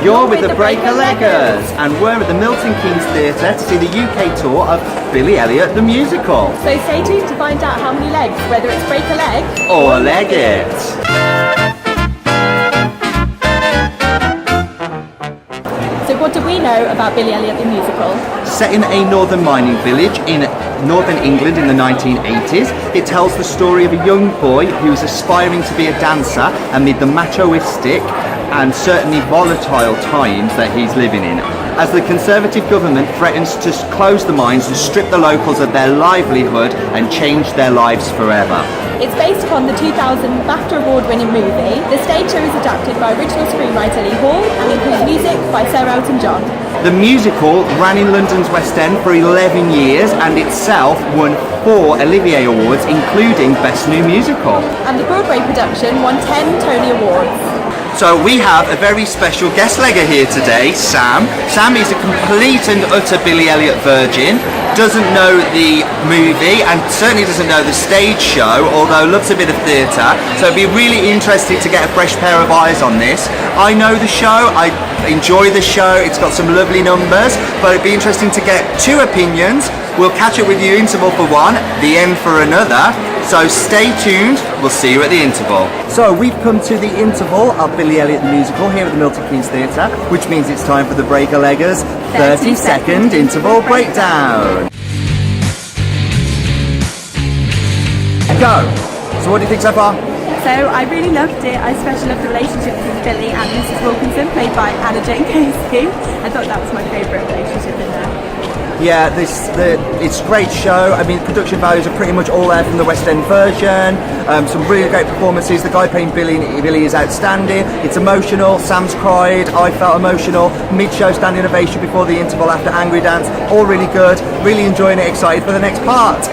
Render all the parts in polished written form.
You're with the Break-a-Leggers, and we're at the Milton Keynes Theatre to see the UK tour of Billy Elliot the Musical. So stay tuned to find out how many legs, whether it's break a leg Or leg it. So what do we know about Billy Elliot the Musical? Set in a northern mining village in northern England in the 1980s, it tells the story of a young boy who is aspiring to be a dancer amid the machoistic and certainly volatile times that he's living in, as the Conservative government threatens to close the mines and strip the locals of their livelihood and change their lives forever. It's based upon the 2000 BAFTA award-winning movie. The stage show is adapted by original screenwriter Lee Hall and includes music by Sir Elton John. The musical ran in London's West End for 11 years and itself won 4 Olivier Awards, including Best New Musical. And the Broadway production won 10 Tony Awards. So we have a very special guest legger here today, Sam. Sam is a complete and utter Billy Elliot virgin, doesn't know the movie and certainly doesn't know the stage show, although loves a bit of theatre. So it'd be really interesting to get a fresh pair of eyes on this. I know the show, I enjoy the show, it's got some lovely numbers, but it'd be interesting to get 2 opinions. We'll catch up with you interval for one, the end for another. So stay tuned, we'll see you at the interval. So we've come to the interval of Billy Elliot the Musical here at the Milton Keynes Theatre, which means it's time for the Break-a-Leggers 30-second interval breakdown. Go! So what do you think so far? So I really loved it. I especially loved the relationship between Billy and Mrs Wilkinson, played by Anna Jane Casey. I thought that was my favourite relationship in there. Yeah, it's a great show. I mean, production values are pretty much all there from the West End version. Some really great performances. The guy playing Billy is outstanding. It's emotional. Sam's cried. I felt emotional. Mid-show standing ovation before the interval after Angry Dance. All really good. Really enjoying it. Excited for the next part.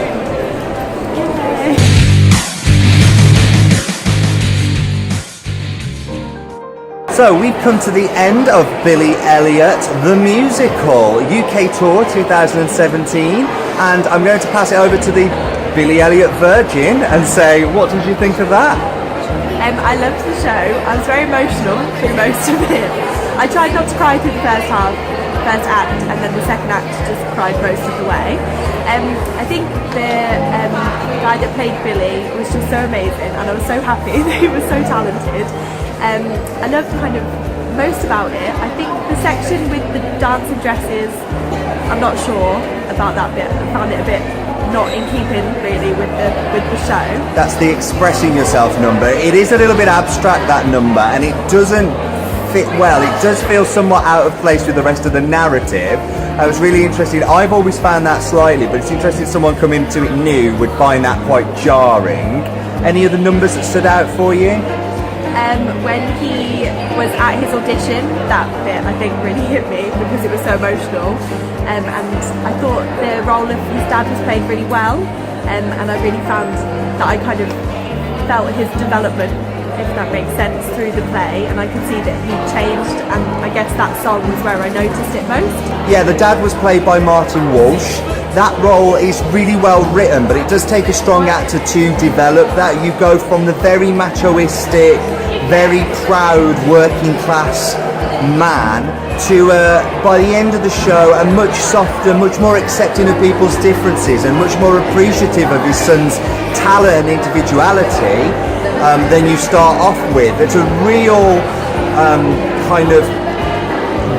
So we've come to the end of Billy Elliot the Musical UK Tour 2017, and I'm going to pass it over to the Billy Elliot Virgin and say, what did you think of that? I loved the show. I was very emotional through most of it. I tried not to cry through the first act, and then the second act just cried most of the way. I think the guy that played Billy was just so amazing, and I was so happy that he was so talented. I loved kind of most about it. I think the section with the dancing dresses, I'm not sure about that bit. I found it a bit not in keeping really with the show. That's the expressing yourself number. It is a little bit abstract, that number, and it doesn't fit well. It does feel somewhat out of place with the rest of the narrative. It was really interesting. I've always found that slightly, but it's interesting someone coming to it new would find that quite jarring. Any of the numbers that stood out for you? When he was at his audition, that bit I think really hit me because it was so emotional, and I thought the role of his dad was played really well, and I really found that I kind of felt his development, if that makes sense, through the play, and I could see that he changed, and I guess that song was where I noticed it most. Yeah, the dad was played by Martin Walsh. That role is really well written, but it does take a strong actor to develop that. You go from the very machoistic, very proud working class man to, by the end of the show, a much softer, much more accepting of people's differences and much more appreciative of his son's talent and individuality than you start off with. It's a real kind of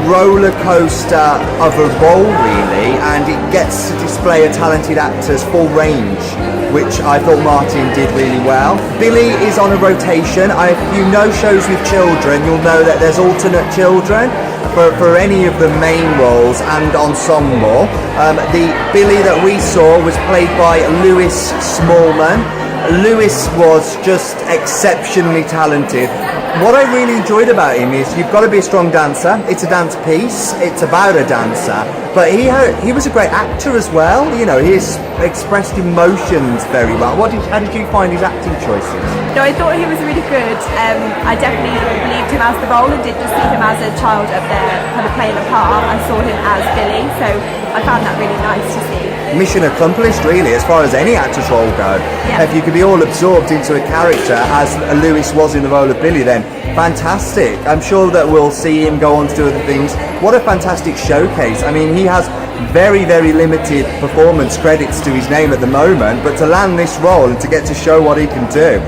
roller coaster of a role really, and it gets to display a talented actor's full range, which I thought Martin did really well. Billy is on a rotation. If you know shows with children, you'll know that there's alternate children for any of the main roles and ensemble. The Billy that we saw was played by Lewis Smallman. Lewis was just exceptionally talented. What I really enjoyed about him is you've got to be a strong dancer. It's a dance piece. It's about a dancer. But he was a great actor as well. You know, he expressed emotions very well. How did you find his acting choices? No, I thought he was really good. I definitely believed him as the role and did just see him as a child up there kind of playing a part. I saw him as Billy, so I found that really nice to see. Mission accomplished, really, as far as any actor's role go. Yeah. If you could be all absorbed into a character as Lewis was in the role of Billy, then fantastic. I'm sure that we'll see him go on to do other things. What a fantastic showcase. I mean, he has very, very limited performance credits to his name at the moment, but to land this role and to get to show what he can do,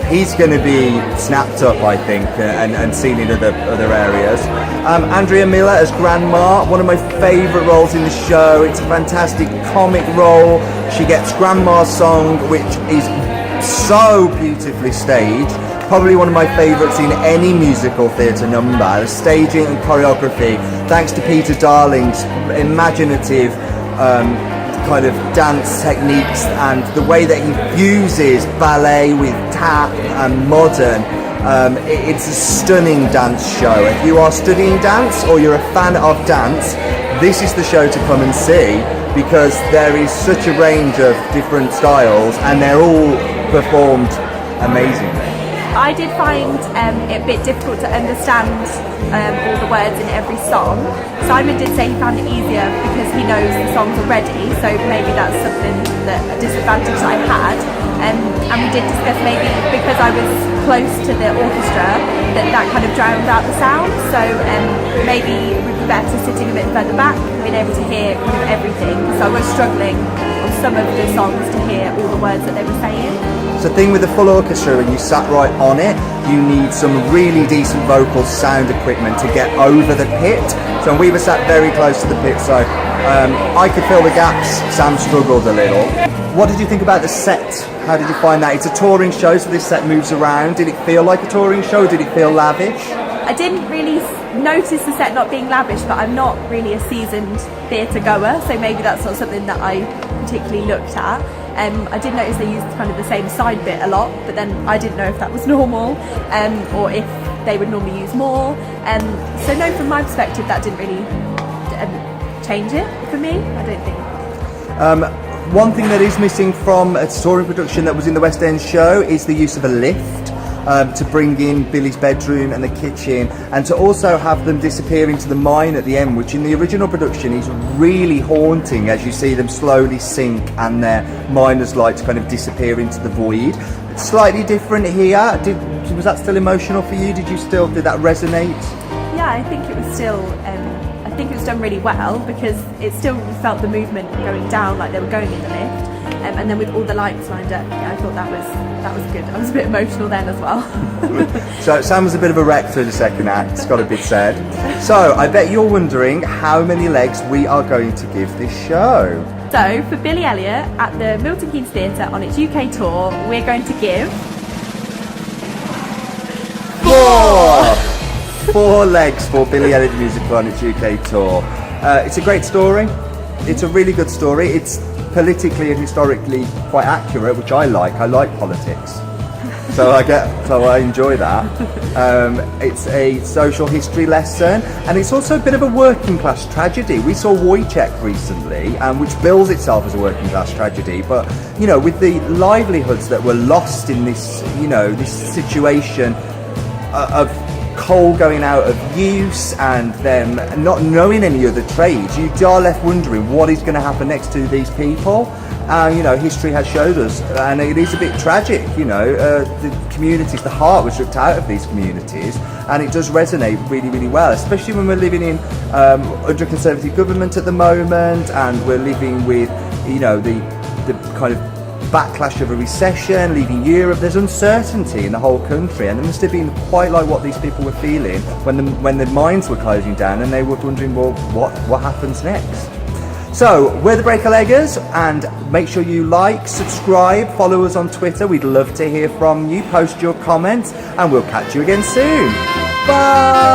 he's going to be snapped up, I think, and seen in other areas. Andrea Miller as Grandma, one of my favourite roles in the show. It's a fantastic comic role. She gets Grandma's song, which is so beautifully staged. Probably one of my favourites in any musical theatre number. The staging and choreography, thanks to Peter Darling's imaginative kind of dance techniques and the way that he fuses ballet with tap and modern. It's a stunning dance show. If you are studying dance or you're a fan of dance, this is the show to come and see, because there is such a range of different styles and they're all performed amazingly. I did find it a bit difficult to understand all the words in every song. Simon did say he found it easier because he knows the songs already, so maybe that's something that a disadvantage I had. And we did discuss maybe because I was close to the orchestra that kind of drowned out the sound, so maybe it would be better sitting a bit further back and being able to hear kind of everything. So I was struggling on some of the songs to hear all the words that they were saying. So the thing with the full orchestra, when you sat right on it, you need some really decent vocal sound equipment to get over the pit. So we were sat very close to the pit, so I could fill the gaps. Sam struggled a little. What did you think about the set? How did you find that? It's a touring show, so this set moves around. Did it feel like a touring show? Did it feel lavish? I didn't really notice the set not being lavish, but I'm not really a seasoned theatre goer, so maybe that's not something that I particularly looked at. I did notice they used kind of the same side bit a lot, but then I didn't know if that was normal or if they would normally use more. So no, from my perspective, that didn't really change it for me, I don't think. One thing that is missing from a touring production that was in the West End show is the use of a lift. To bring in Billy's bedroom and the kitchen, and to also have them disappear into the mine at the end, which in the original production is really haunting as you see them slowly sink and their miner's lights kind of disappear into the void. It's slightly different here. Was that still emotional for you? Did that resonate? Yeah, I think it was still I think it was done really well, because it still felt the movement going down like they were going in the lift. And then with all the lights lined up, yeah, I thought that was good. I was a bit emotional then as well. So Sam was a bit of a wreck through the second act, it's got to be said. So I bet you're wondering how many legs we are going to give this show. So for Billy Elliot at the Milton Keynes Theatre on its UK tour, we're going to give 4 legs for Billy Elliot the Musical on its UK tour. It's a great story. It's a really good story. It's politically and historically quite accurate, which I like. I like politics, so I enjoy that. It's a social history lesson, and it's also a bit of a working class tragedy. We saw Wojciech recently, which bills itself as a working class tragedy, but with the livelihoods that were lost in this this situation of coal going out of use and them not knowing any other trades, you are left wondering what is going to happen next to these people. History has showed us, and it is a bit tragic. The communities, the heart was ripped out of these communities, and it does resonate really, really well, especially when we're living in under a Conservative government at the moment, and we're living with the kind of backlash of a recession, leaving Europe. There's uncertainty in the whole country, and it must have been quite like what these people were feeling when the mines were closing down, and they were wondering, well, what happens next? So we're the Break-a-Leggers, and make sure you like, subscribe, follow us on Twitter. We'd love to hear from you. Post your comments, and we'll catch you again soon. Bye.